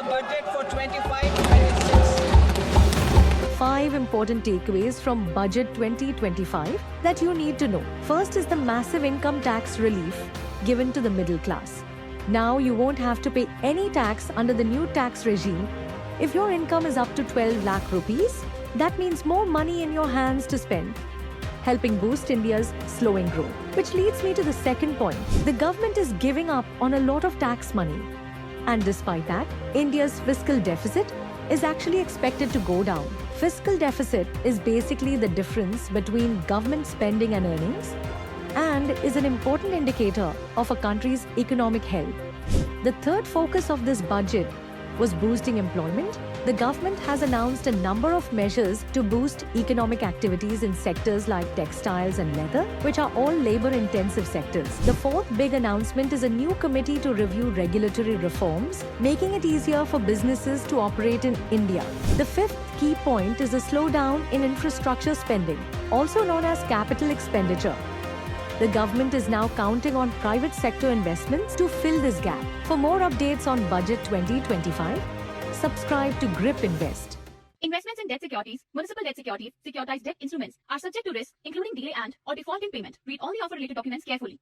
the budget for 25-26. 5 important takeaways from Budget 2025 that you need to know. First is the massive income tax relief given to the middle class. Now you won't have to pay any tax under the new tax regime. If your income is up to 12 lakh rupees, that means more money in your hands to spend, helping boost India's slowing growth. Which leads me to the second point. The government is giving up on a lot of tax money. And despite that, India's fiscal deficit is actually expected to go down. Fiscal deficit is basically the difference between government spending and earnings, and is an important indicator of a country's economic health. The third focus of this budget was boosting employment. The government has announced a number of measures to boost economic activities in sectors like textiles and leather, which are all labor-intensive sectors. The fourth big announcement is a new committee to review regulatory reforms, making it easier for businesses to operate in India. The fifth key point is a slowdown in infrastructure spending, also known as capital expenditure. The government is now counting on private sector investments to fill this gap. For more updates on Budget 2025, subscribe to Grip Invest. Investments in debt securities, municipal debt securities, securitized debt instruments are subject to risk, including delay and/or default in payment. Read all the offer-related documents carefully.